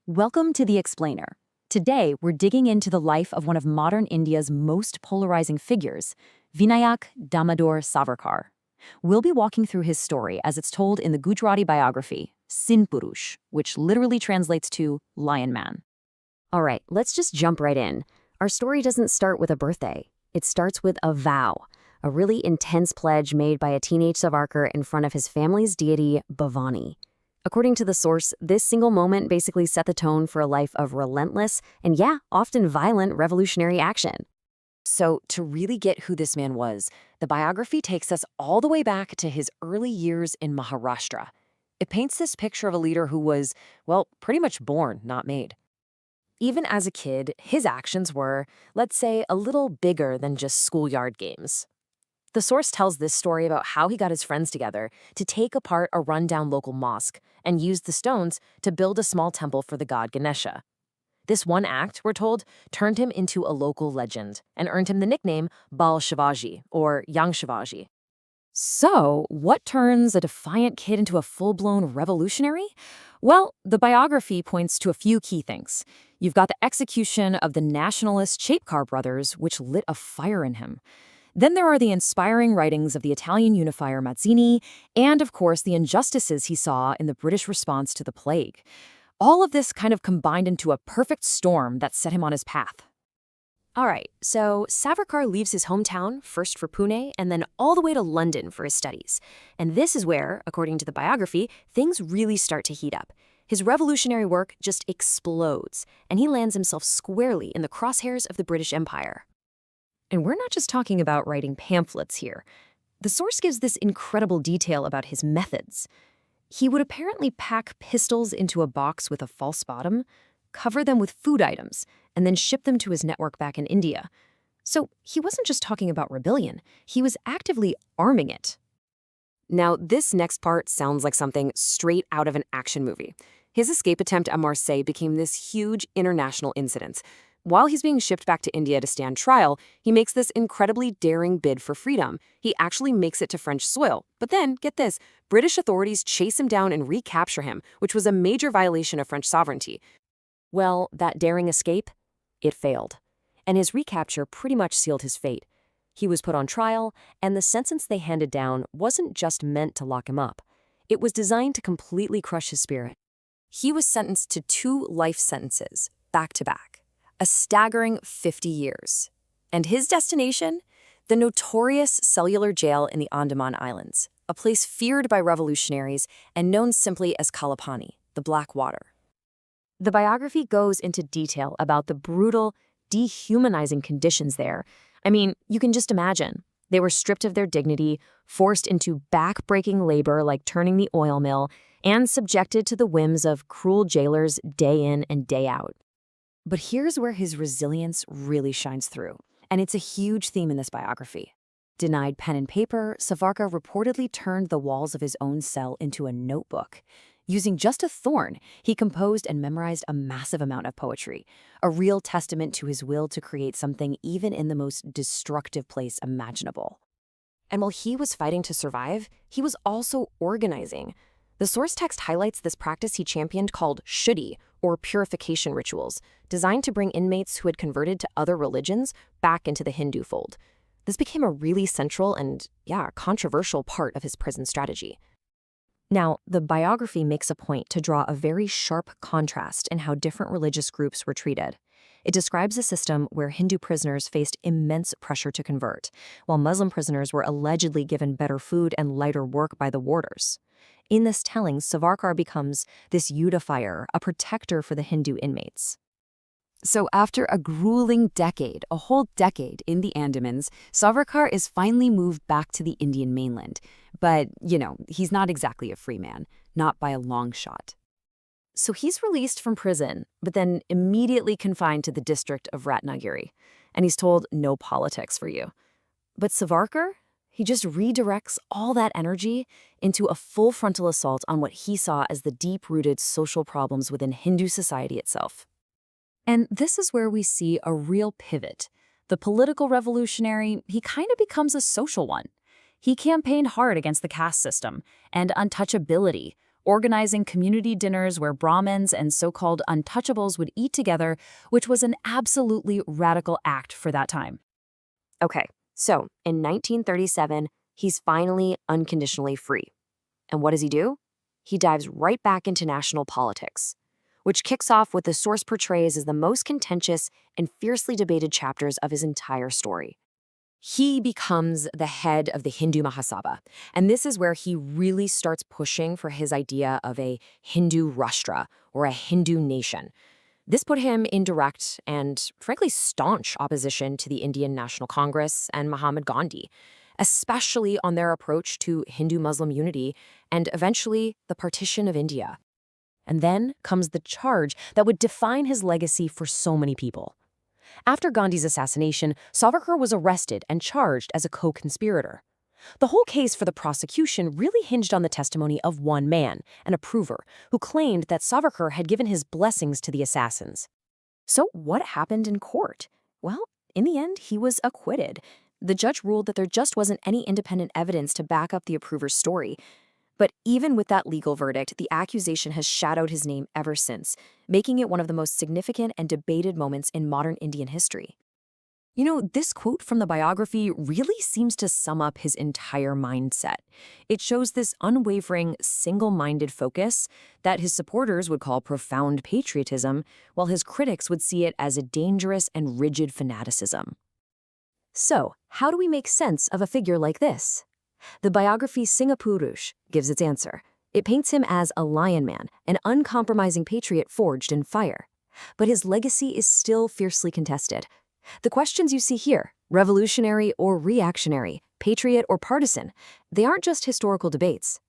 Welcome to The Explainer. Today, we're digging into the life of one of modern India's most polarizing figures, Vinayak Damodar Savarkar. We'll be walking through his story as it's told in the Gujarati biography, Sin Purush, which literally translates to Lion Man. All right, let's just jump right in. Our story doesn't start with a birthday. It starts with a vow, a really intense pledge made by a teenage Savarkar in front of his family's deity, Bhavani. According to the source, this single moment basically set the tone for a life of relentless and, often violent revolutionary action. So, to really get who this man was, the biography takes us all the way back to his early years in Maharashtra. It paints this picture of a leader who was, well, pretty much born, not made. Even as a kid, his actions were, let's say, a little bigger than just schoolyard games. The source tells this story about how he got his friends together to take apart a rundown local mosque and used the stones to build a small temple for the god Ganesha. This one act, we're told, turned him into a local legend and earned him the nickname Bal Shivaji, or Young Shivaji. So, what turns a defiant kid into a full-blown revolutionary? Well, the biography points to a few key things. You've got the execution of the nationalist Chapekar brothers, which lit a fire in him. Then there are the inspiring writings of the Italian unifier Mazzini, and of course the injustices he saw in the British response to the plague. All of this kind of combined into a perfect storm that set him on his path. All right, so Savarkar leaves his hometown, first for Pune, and then all the way to London for his studies. And this is where, according to the biography, things really start to heat up. His revolutionary work just explodes, and he lands himself squarely in the crosshairs of the British Empire. And we're not just talking about writing pamphlets here. The source gives this incredible detail about his methods. He would apparently pack pistols into a box with a false bottom, cover them with food items, and then ship them to his network back in India. So he wasn't just talking about rebellion, he was actively arming it. Now, this next part sounds like something straight out of an action movie. His escape attempt at Marseille became this huge international incident. While he's being shipped back to India to stand trial, he makes this incredibly daring bid for freedom. He actually makes it to French soil. But then, get this, British authorities chase him down and recapture him, which was a major violation of French sovereignty. Well, that daring escape, it failed. And his recapture pretty much sealed his fate. He was put on trial, and the sentence they handed down wasn't just meant to lock him up. It was designed to completely crush his spirit. He was sentenced to 2 life sentences, back to back. A staggering 50 years. And his destination? The notorious cellular jail in the Andaman Islands, a place feared by revolutionaries and known simply as Kalapani, the Black Water. The biography goes into detail about the brutal, dehumanizing conditions there. I mean, you can just imagine. They were stripped of their dignity, forced into back-breaking labor like turning the oil mill, and subjected to the whims of cruel jailers day in and day out. But here's where his resilience really shines through, and it's a huge theme in this biography. Denied pen and paper, Savarkar reportedly turned the walls of his own cell into a notebook. Using just a thorn, he composed and memorized a massive amount of poetry, a real testament to his will to create something even in the most destructive place imaginable. And while he was fighting to survive, he was also organizing. The source text highlights this practice he championed called shuddhi, or purification rituals, designed to bring inmates who had converted to other religions back into the Hindu fold. This became a really central and, controversial part of his prison strategy. Now, the biography makes a point to draw a very sharp contrast in how different religious groups were treated. It describes a system where Hindu prisoners faced immense pressure to convert, while Muslim prisoners were allegedly given better food and lighter work by the warders. In this telling, Savarkar becomes this unifier, a protector for the Hindu inmates. So after a grueling decade, a whole decade in the Andamans, Savarkar is finally moved back to the Indian mainland. But, he's not exactly a free man, not by a long shot. So he's released from prison, but then immediately confined to the district of Ratnagiri. And he's told, no politics for you. But Savarkar? He just redirects all that energy into a full frontal assault on what he saw as the deep-rooted social problems within Hindu society itself. And this is where we see a real pivot. The political revolutionary, he kind of becomes a social one. He campaigned hard against the caste system and untouchability, organizing community dinners where Brahmins and so-called untouchables would eat together, which was an absolutely radical act for that time. Okay, so in 1937, he's finally unconditionally free. And what does he do? He dives right back into national politics, which kicks off what the source portrays as the most contentious and fiercely debated chapters of his entire story. He becomes the head of the Hindu Mahasabha, and this is where he really starts pushing for his idea of a Hindu Rashtra, or a Hindu nation. This put him in direct and, frankly, staunch opposition to the Indian National Congress and Mahatma Gandhi, especially on their approach to Hindu-Muslim unity and eventually the partition of India. And then comes the charge that would define his legacy for so many people. After Gandhi's assassination, Savarkar was arrested and charged as a co-conspirator. The whole case for the prosecution really hinged on the testimony of one man, an approver, who claimed that Savarkar had given his blessings to the assassins. So what happened in court? Well, in the end, he was acquitted. The judge ruled that there just wasn't any independent evidence to back up the approver's story. But even with that legal verdict, the accusation has shadowed his name ever since, making it one of the most significant and debated moments in modern Indian history. You know, this quote from the biography really seems to sum up his entire mindset. It shows this unwavering, single-minded focus that his supporters would call profound patriotism, while his critics would see it as a dangerous and rigid fanaticism. So, how do we make sense of a figure like this? The biography Singhapurush gives its answer. It paints him as a lion man, an uncompromising patriot forged in fire. But his legacy is still fiercely contested. The questions you see here, revolutionary or reactionary, patriot or partisan, they aren't just historical debates.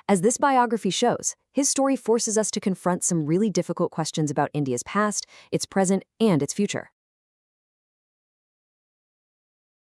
As this biography shows, his story forces us to confront some really difficult questions about India's past, its present, and its future.